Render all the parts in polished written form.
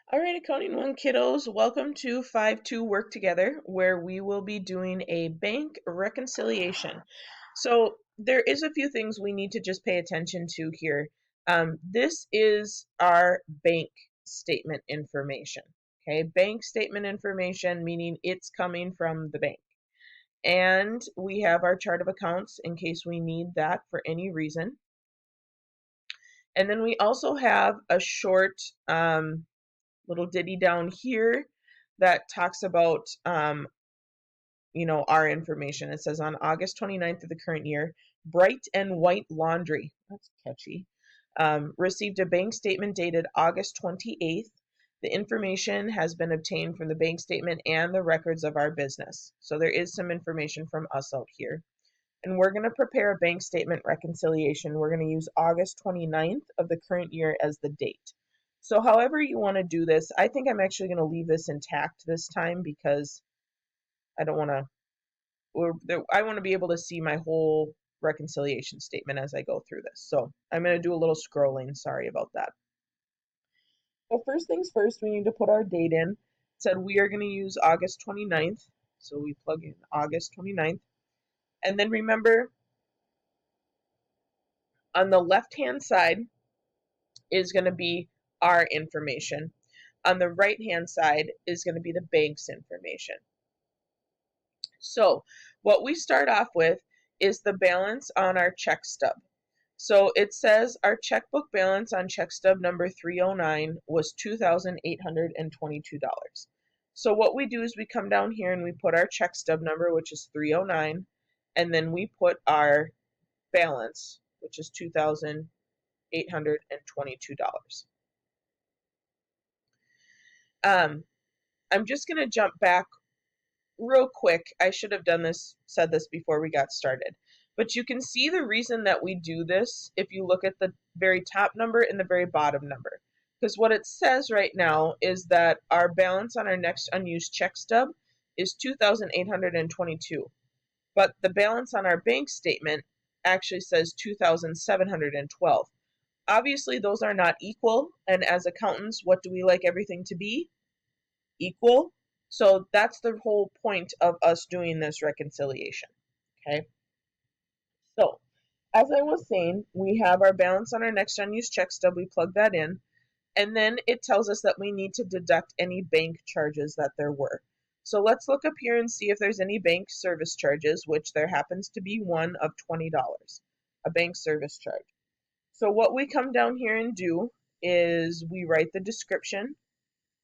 All right, Accounting 1 kiddos, welcome to 5-2 Work Together, where we will be doing a bank reconciliation. So there is a few things we need to just pay attention to here. This is our bank statement information. Okay, bank statement information, meaning it's coming from the bank. And we have our chart of accounts in case we need that for any reason. And then we also have a short little ditty down here that talks about our information. It says on August 29th of the current year, Bright and White Laundry, that's catchy, received a bank statement dated August 28th. The information has been obtained from the bank statement and the records of our business. So there is some information from us out here. And we're going to prepare a bank statement reconciliation. We're going to use August 29th of the current year as the date. So however you want to do this, I think I'm actually going to leave this intact this time because I don't want to, I want to be able to see my whole reconciliation statement as I go through this. So I'm going to do a little scrolling. Sorry about that. But first things first, we need to put our date in. It said we are going to use August 29th. So we plug in August 29th. And then remember, on the left-hand side is going to be our information. On the right-hand side is going to be the bank's information. So what we start off with is the balance on our check stub. So it says our checkbook balance on check stub number 309 was $2,822. So what we do is we come down here and we put our check stub number, which is 309, and then we put our balance, which is $2,822. I'm just going to jump back real quick. I should have said this before we got started. But you can see the reason that we do this if you look at the very top number and the very bottom number. Because what it says right now is that our balance on our next unused check stub is $2,822. But the balance on our bank statement actually says $2,712. Obviously, those are not equal. And as accountants, what do we like everything to be? Equal. So that's the whole point of us doing this reconciliation. Okay. So as I was saying, we have our balance on our next unused check stub. We plug that in. And then it tells us that we need to deduct any bank charges that there were. So let's look up here and see if there's any bank service charges, which there happens to be one of $20, a bank service charge. So what we come down here and do is we write the description,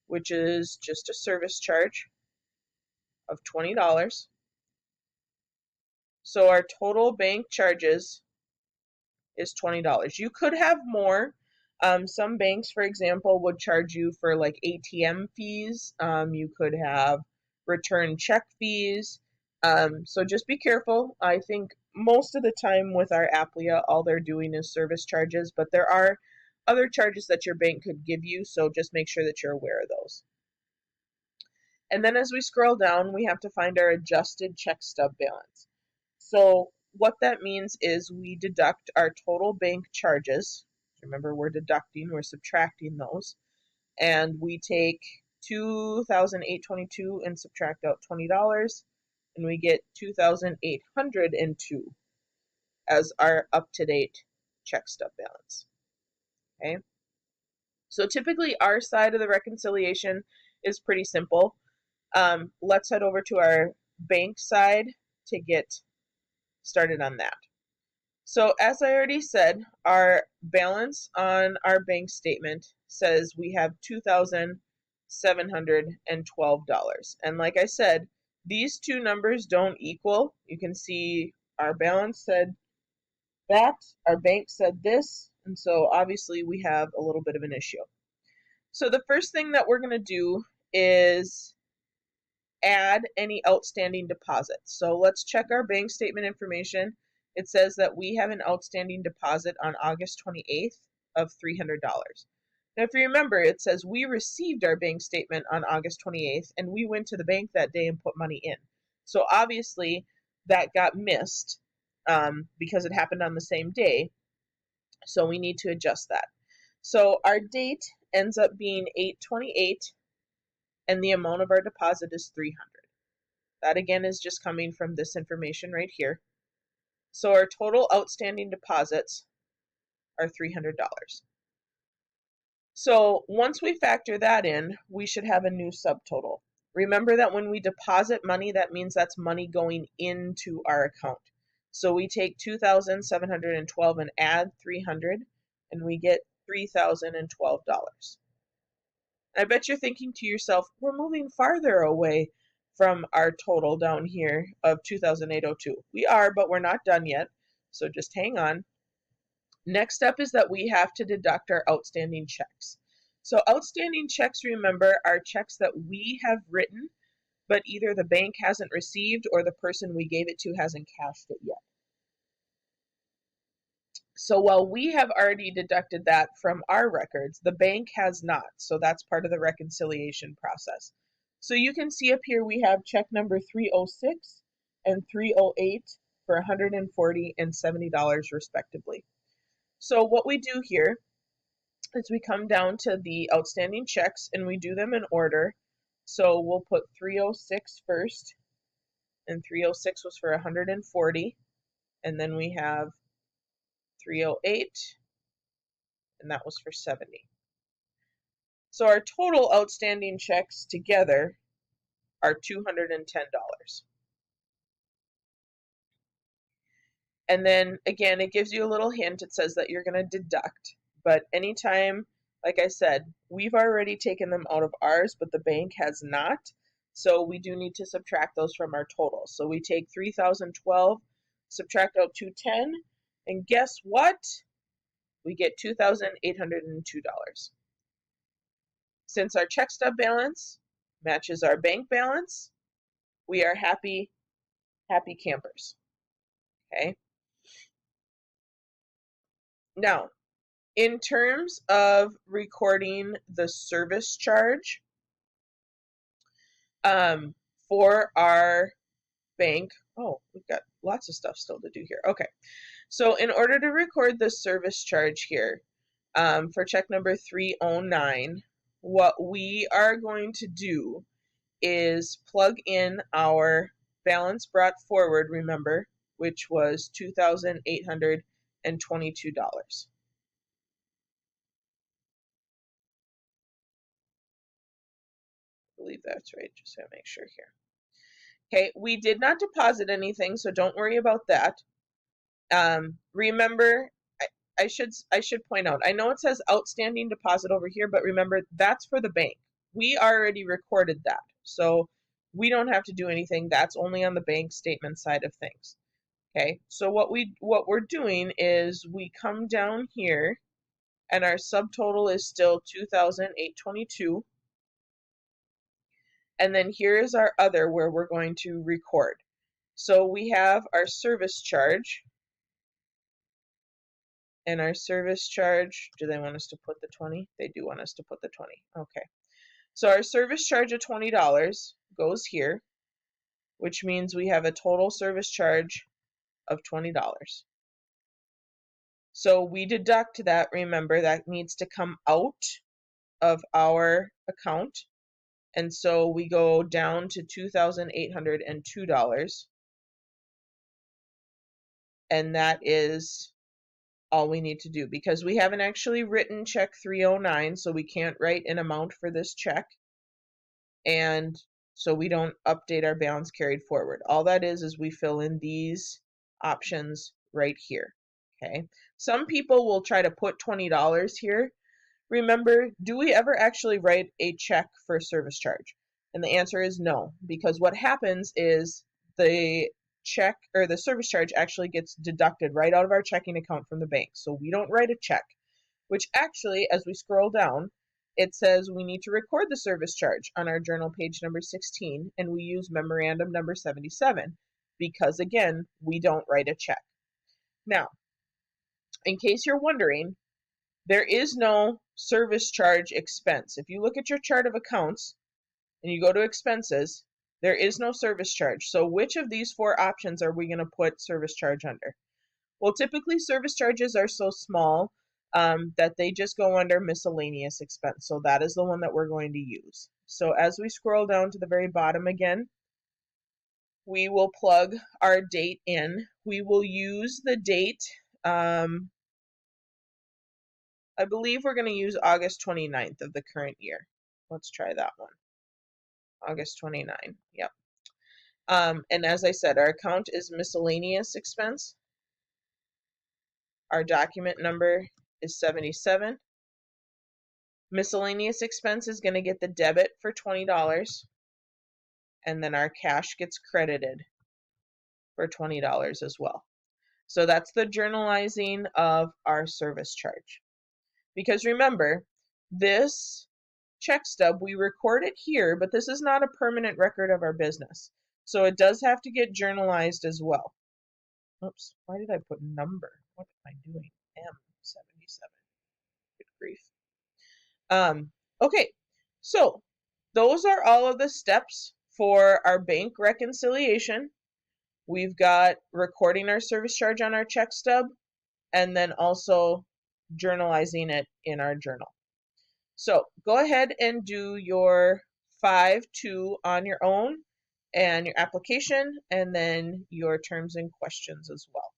which is just a service charge of $20. So our total bank charges is $20. You could have more. Some banks, for example, would charge you for like ATM fees. You could have return check fees. So just be careful. I think most of the time with our Applia, all they're doing is service charges, but there are other charges that your bank could give you, so just make sure that you're aware of those. And then as we scroll down, we have to find our adjusted check stub balance. So what that means is we deduct our total bank charges. Remember, we're deducting, we're subtracting those. And we take $2,822 and subtract out $20, and we get $2,802 as our up-to-date check stub balance. Okay? So typically our side of the reconciliation is pretty simple. Let's head over to our bank side to get started on that. So as I already said, our balance on our bank statement says we have $2,712. And like I said, these two numbers don't equal. You can see our balance said that, our bank said this, and so obviously we have a little bit of an issue. So the first thing that we're going to do is add any outstanding deposits. So let's check our bank statement information. It says that we have an outstanding deposit on August 28th of $300. Now, if you remember, it says we received our bank statement on August 28th, and we went to the bank that day and put money in. So obviously, that got missed because it happened on the same day. So we need to adjust that. So our date ends up being 8/28, and the amount of our deposit is $300. That again is just coming from this information right here. So our total outstanding deposits are $300. So once we factor that in, we should have a new subtotal. Remember that when we deposit money, that means that's money going into our account. So we take 2,712 and add 300, and we get $3,012. I bet you're thinking to yourself, we're moving farther away from our total down here of 2,802. We are, but we're not done yet. So just hang on. Next step is that we have to deduct our outstanding checks. So outstanding checks, remember, are checks that we have written, but either the bank hasn't received or the person we gave it to hasn't cashed it yet. So while we have already deducted that from our records, the bank has not. So that's part of the reconciliation process. So you can see up here we have check number 306 and 308 for $140 and $70 respectively. So what we do here is we come down to the outstanding checks and we do them in order. So we'll put 306 first, and 306 was for 140, and then we have 308, and that was for 70. So our total outstanding checks together are $210. And then again, it gives you a little hint. It says that you're going to deduct. But anytime, like I said, we've already taken them out of ours, but the bank has not. So we do need to subtract those from our total. So we take 3,012, subtract out 210, and guess what? We get $2,802. Since our check stub balance matches our bank balance, we are happy campers. Okay. Now, in terms of recording the service charge for our bank, oh, we've got lots of stuff still to do here. Okay, so in order to record the service charge here for check number 309, what we are going to do is plug in our balance brought forward, remember, which was $2,822. I believe that's right, just to make sure here. Okay, we did not deposit anything, so don't worry about that. Remember, I should point out, I know it says outstanding deposit over here, but remember, that's for the bank. We already recorded that, so we don't have to do anything. That's only on the bank statement side of things. Okay, so what we're doing is we come down here, and our subtotal is still 2,822. And then here is our other where we're going to record. So we have our service charge. And our service charge, do they want us to put the 20? They do want us to put the 20. Okay. So our service charge of $20 goes here, which means we have a total service charge of $20. So we deduct that, remember, that needs to come out of our account. And so we go down to $2,802. And that is all we need to do because we haven't actually written check 309, so we can't write an amount for this check. And so we don't update our balance carried forward. All that is we fill in these options right here. Okay. Some people will try to put $20 here. Remember, do we ever actually write a check for service charge? And the answer is no, because what happens is the check or the service charge actually gets deducted right out of our checking account from the bank. So we don't write a check, which actually, as we scroll down, it says we need to record the service charge on our journal page number 16, and we use memorandum number 77 because, again, we don't write a check. Now, in case you're wondering, there is no service charge expense. If you look at your chart of accounts and you go to expenses, there is no service charge. So which of these four options are we going to put service charge under? Well, typically service charges are so small that they just go under miscellaneous expense. So that is the one that we're going to use. So as we scroll down to the very bottom again, we will plug our date in. We will use the date. I believe we're going to use August 29th of the current year. Let's try that one. August 29. Yep. And as I said, our account is miscellaneous expense. Our document number is 77. Miscellaneous expense is going to get the debit for $20, and then our cash gets credited for $20 as well. So that's the journalizing of our service charge. Because remember, this check stub, we record it here, but this is not a permanent record of our business. So it does have to get journalized as well. Oops, why did I put number? What am I doing? M77. Good grief. Okay, so those are all of the steps for our bank reconciliation. We've got recording our service charge on our check stub and then also journalizing it in our journal. So go ahead and do your 5-2 on your own and your application and then your terms and questions as well.